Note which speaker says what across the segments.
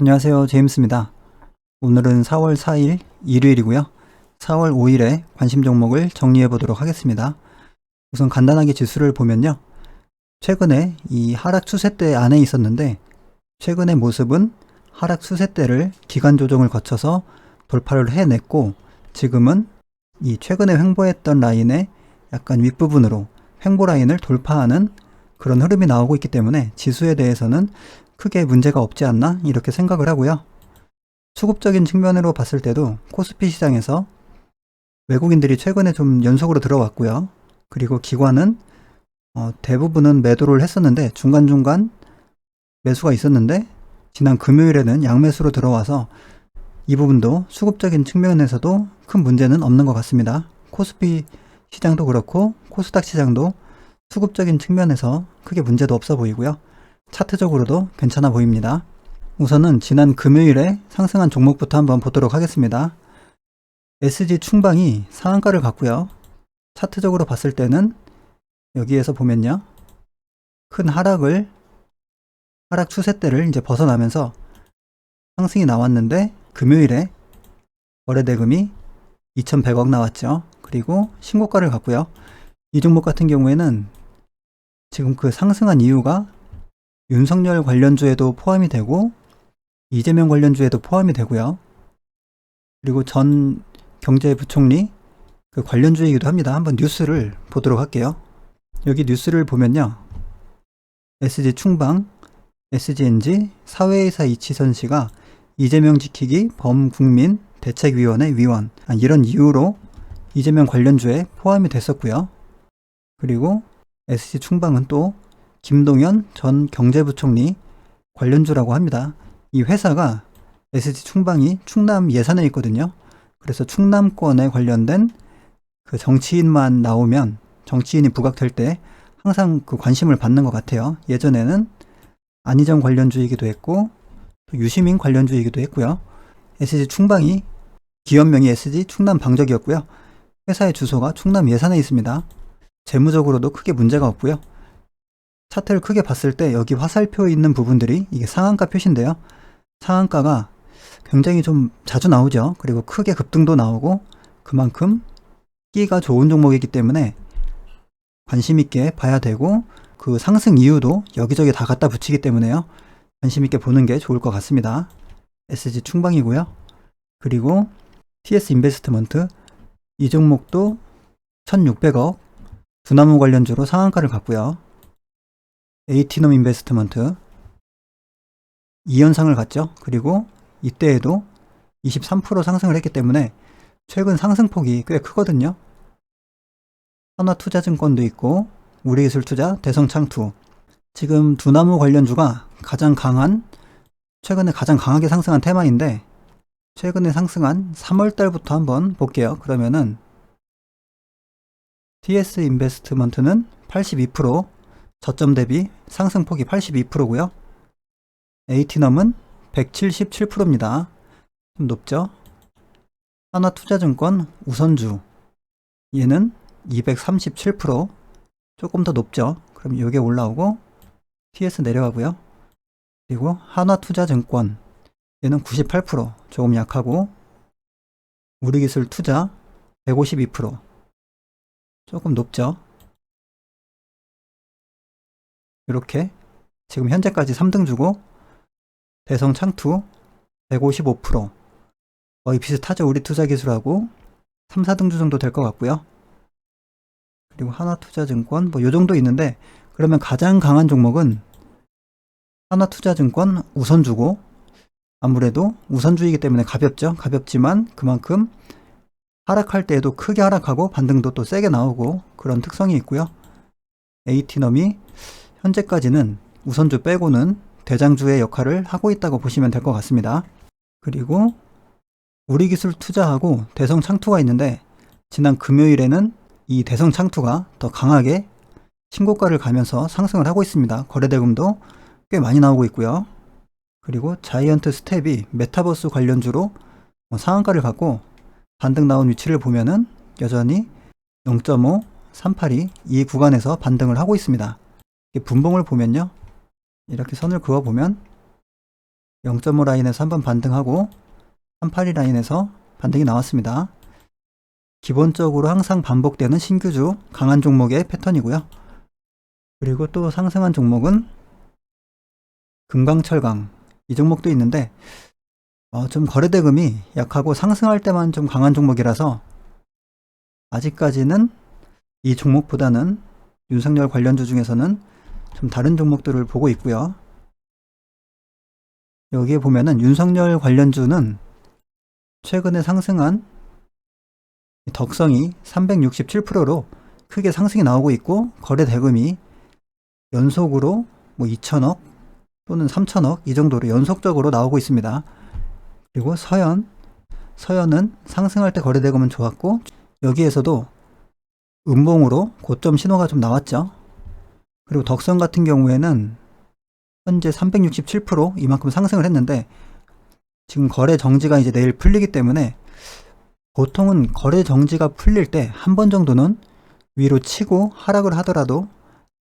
Speaker 1: 안녕하세요. 제임스입니다. 오늘은 4월 4일 일요일이고요. 4월 5일에 관심 종목을 정리해 보도록 하겠습니다. 우선 간단하게 지수를 보면요. 최근에 이 하락 추세대 안에 있었는데 최근의 모습은 하락 추세대를 기간 조정을 거쳐서 돌파를 해냈고 지금은 이 최근에 횡보했던 라인의 약간 윗부분으로 횡보 라인을 돌파하는 그런 흐름이 나오고 있기 때문에 지수에 대해서는 크게 문제가 없지 않나 이렇게 생각을 하고요. 수급적인 측면으로 봤을 때도 코스피 시장에서 외국인들이 최근에 좀 연속으로 들어왔고요. 그리고 기관은 대부분은 매도를 했었는데 중간중간 매수가 있었는데 지난 금요일에는 양매수로 들어와서 이 부분도 수급적인 측면에서도 큰 문제는 없는 것 같습니다. 코스피 시장도 그렇고 코스닥 시장도 수급적인 측면에서 크게 문제도 없어 보이고요. 차트적으로도 괜찮아 보입니다. 우선은 지난 금요일에 상승한 종목부터 한번 보도록 하겠습니다. SG 충방이 상한가를 갔고요. 차트적으로 봤을 때는 여기에서 보면요. 큰 하락 추세대를 이제 벗어나면서 상승이 나왔는데 금요일에 거래대금이 2,100억 나왔죠. 그리고 신고가를 갔고요. 이 종목 같은 경우에는 지금 그 상승한 이유가 윤석열 관련주에도 포함이 되고 이재명 관련주에도 포함이 되고요. 그리고 전 경제부총리 그 관련주이기도 합니다. 한번 뉴스를 보도록 할게요. 여기 뉴스를 보면요. SG 충방, SGNG 사회이사 이치선 씨가 이재명 지키기 범국민 대책위원회 위원 이런 이유로 이재명 관련주에 포함이 됐었고요. 그리고 SG 충방은 또 김동연 전 경제부총리 관련주라고 합니다. 이 회사가 SG 충방이 충남 예산에 있거든요. 그래서 충남권에 관련된 그 정치인만 나오면 정치인이 부각될 때 항상 그 관심을 받는 것 같아요. 예전에는 안희정 관련주이기도 했고 또 유시민 관련주이기도 했고요. SG 충방이 기업명이 SG 충남 방적이었고요. 회사의 주소가 충남 예산에 있습니다. 재무적으로도 크게 문제가 없고요. 차트를 크게 봤을 때 여기 화살표 있는 부분들이 이게 상한가 표시인데요. 상한가가 굉장히 좀 자주 나오죠. 그리고 크게 급등도 나오고 그만큼 끼가 좋은 종목이기 때문에 관심 있게 봐야 되고 그 상승 이유도 여기저기 다 갖다 붙이기 때문에요. 관심 있게 보는 게 좋을 것 같습니다. SG 충방이고요. 그리고 TS 인베스트먼트 이 종목도 1,600억 두나무 관련주로 상한가를 갔고요. 에이티넘 인베스트먼트 2연상을 갔죠. 그리고 이때에도 23% 상승을 했기 때문에 최근 상승폭이 꽤 크거든요. 하나투자증권도 있고 우리기술투자, 대성창투 지금 두나무 관련주가 최근에 가장 강하게 상승한 테마인데 최근에 상승한 3월달부터 한번 볼게요. 그러면은 TS 인베스트먼트는 82% 저점 대비 상승폭이 82%고요. 에이티넘은 177%입니다. 좀 높죠? 하나투자증권 우선주 얘는 237% 조금 더 높죠? 그럼 이게 올라오고 TS 내려가고요. 그리고 한화투자증권 얘는 98% 조금 약하고 우리기술투자 152% 조금 높죠? 이렇게 지금 현재까지 3등 주고 대성창투 155% 거의 비슷하죠. 우리투자기술하고 3, 4등 주 정도 될 것 같고요. 그리고 하나투자증권 뭐 요 정도 있는데 그러면 가장 강한 종목은 하나투자증권 우선주고 아무래도 우선주이기 때문에 가볍죠. 가볍지만 그만큼 하락할 때에도 크게 하락하고 반등도 또 세게 나오고 그런 특성이 있고요. 에이티넘이 현재까지는 우선주 빼고는 대장주의 역할을 하고 있다고 보시면 될 것 같습니다. 그리고 우리기술투자하고 대성창투가 있는데 지난 금요일에는 이 대성창투가 더 강하게 신고가를 가면서 상승을 하고 있습니다. 거래대금도 꽤 많이 나오고 있고요. 그리고 자이언트 스텝이 메타버스 관련주로 상한가를 갖고 반등 나온 위치를 보면은 여전히 0.5, 382 이 구간에서 반등을 하고 있습니다. 분봉을 보면요. 이렇게 선을 그어보면 0.5 라인에서 한번 반등하고 382 라인에서 반등이 나왔습니다. 기본적으로 항상 반복되는 신규주 강한 종목의 패턴이고요. 그리고 또 상승한 종목은 금강철강, 이 종목도 있는데 좀 거래대금이 약하고 상승할 때만 좀 강한 종목이라서 아직까지는 이 종목보다는 윤석열 관련주 중에서는 좀 다른 종목들을 보고 있고요. 여기에 보면은 윤석열 관련주는 최근에 상승한 덕성이 367%로 크게 상승이 나오고 있고, 거래 대금이 연속으로 뭐 2천억 또는 3천억 이 정도로 연속적으로 나오고 있습니다. 그리고 서현은 상승할 때 거래 대금은 좋았고, 여기에서도 음봉으로 고점 신호가 좀 나왔죠. 그리고 덕성 같은 경우에는 현재 367% 이만큼 상승을 했는데, 지금 거래 정지가 이제 내일 풀리기 때문에 보통은 거래 정지가 풀릴 때 한 번 정도는 위로 치고 하락을 하더라도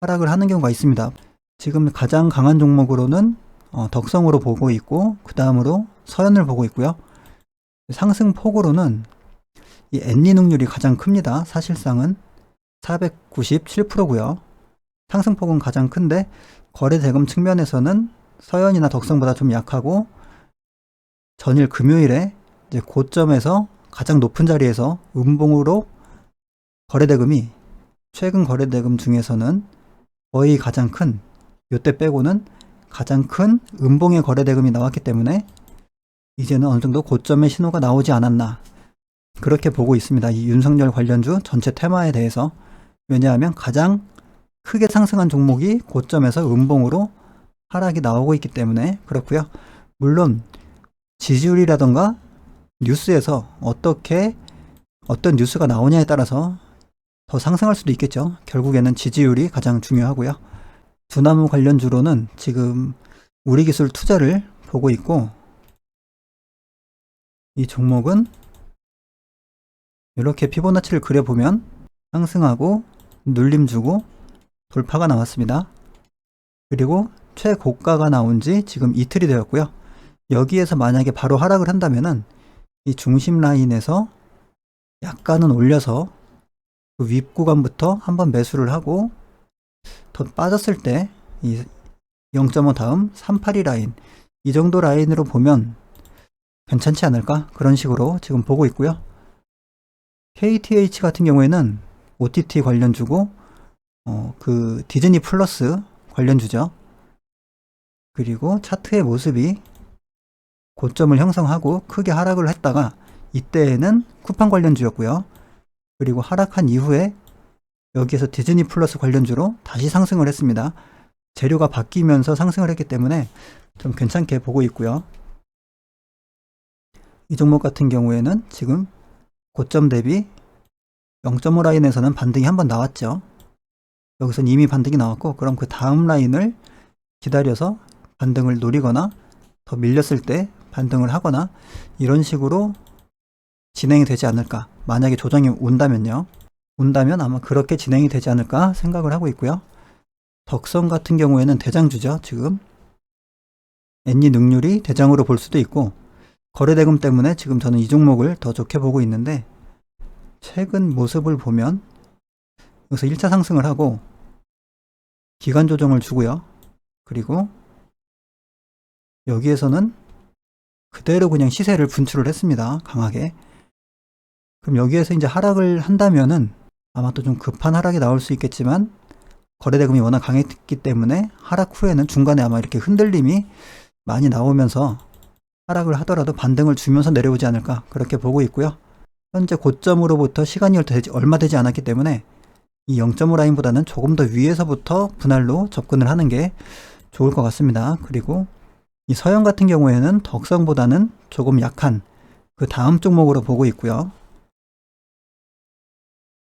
Speaker 1: 하락을 하는 경우가 있습니다. 지금 가장 강한 종목으로는 덕성으로 보고 있고, 그 다음으로 서현을 보고 있고요. 상승 폭으로는 이 엔리능률이 가장 큽니다. 사실상은 497%고요. 상승폭은 가장 큰데 거래 대금 측면에서는 서현이나 덕성보다 좀 약하고, 전일 금요일에 이제 고점에서 가장 높은 자리에서 음봉으로 거래 대금이 최근 거래 대금 중에서는 거의 가장 큰, 요때 빼고는 가장 큰 음봉의 거래 대금이 나왔기 때문에 이제는 어느 정도 고점의 신호가 나오지 않았나, 그렇게 보고 있습니다. 이 윤석열 관련주 전체 테마에 대해서. 왜냐하면 가장 크게 상승한 종목이 고점에서 음봉으로 하락이 나오고 있기 때문에 그렇고요. 물론 지지율이라던가 뉴스에서 어떤 뉴스가 나오냐에 따라서 더 상승할 수도 있겠죠. 결국에는 지지율이 가장 중요하고요. 두나무 관련주로는 지금 우리기술 투자를 보고 있고, 이 종목은 이렇게 피보나치를 그려보면 상승하고 눌림 주고 돌파가 나왔습니다. 그리고 최고가가 나온 지 지금 이틀이 되었고요. 여기에서 만약에 바로 하락을 한다면은 이 중심 라인에서 약간은 올려서 그 윗 구간부터 한번 매수를 하고, 더 빠졌을 때 이 0.5 다음 382 라인, 이 정도 라인으로 보면 괜찮지 않을까, 그런 식으로 지금 보고 있고요. KTH 같은 경우에는 OTT 관련주고 그 디즈니 플러스 관련주죠. 그리고 차트의 모습이 고점을 형성하고 크게 하락을 했다가 이때에는 쿠팡 관련주였고요. 그리고 하락한 이후에 여기에서 디즈니 플러스 관련주로 다시 상승을 했습니다. 재료가 바뀌면서 상승을 했기 때문에 좀 괜찮게 보고 있고요. 이 종목 같은 경우에는 지금 고점 대비 0.5 라인에서는 반등이 한번 나왔죠. 여기서는 이미 반등이 나왔고, 그럼 그 다음 라인을 기다려서 반등을 노리거나 더 밀렸을 때 반등을 하거나 이런 식으로 진행이 되지 않을까. 만약에 조정이 온다면요. 온다면 아마 그렇게 진행이 되지 않을까 생각을 하고 있고요. 덕성 같은 경우에는 대장주죠. 지금 엔리능률이 대장으로 볼 수도 있고, 거래대금 때문에 지금 저는 이 종목을 더 좋게 보고 있는데, 최근 모습을 보면 여기서 1차 상승을 하고 기간 조정을 주고요. 그리고 여기에서는 그대로 그냥 시세를 분출을 했습니다. 강하게. 그럼 여기에서 이제 하락을 한다면은 아마 또 좀 급한 하락이 나올 수 있겠지만, 거래대금이 워낙 강했기 때문에 하락 후에는 중간에 아마 이렇게 흔들림이 많이 나오면서 하락을 하더라도 반등을 주면서 내려오지 않을까, 그렇게 보고 있고요. 현재 고점으로부터 시간이 얼마 되지 않았기 때문에 이 0.5 라인보다는 조금 더 위에서부터 분할로 접근을 하는 게 좋을 것 같습니다. 그리고 이 서현 같은 경우에는 덕성보다는 조금 약한 그 다음 종목으로 보고 있고요.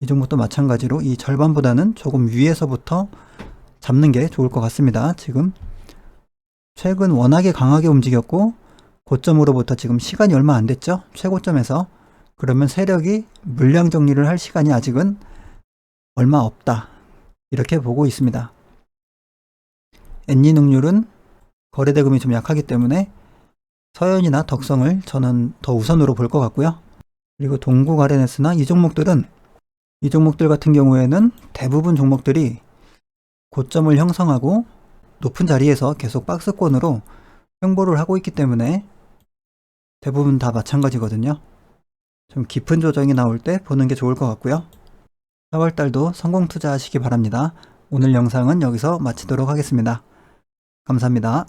Speaker 1: 이 종목도 마찬가지로 이 절반보다는 조금 위에서부터 잡는 게 좋을 것 같습니다. 지금 최근 워낙에 강하게 움직였고, 고점으로부터 지금 시간이 얼마 안 됐죠. 최고점에서. 그러면 세력이 물량 정리를 할 시간이 아직은 얼마 없다, 이렇게 보고 있습니다. 엔리능률은 거래대금이 좀 약하기 때문에 서현이나 덕성을 저는 더 우선으로 볼 것 같고요. 그리고 동국 RNS나 이 종목들 같은 경우에는 대부분 종목들이 고점을 형성하고 높은 자리에서 계속 박스권으로 횡보를 하고 있기 때문에 대부분 다 마찬가지거든요. 좀 깊은 조정이 나올 때 보는 게 좋을 것 같고요. 4월달도 성공 투자하시기 바랍니다. 오늘 영상은 여기서 마치도록 하겠습니다. 감사합니다.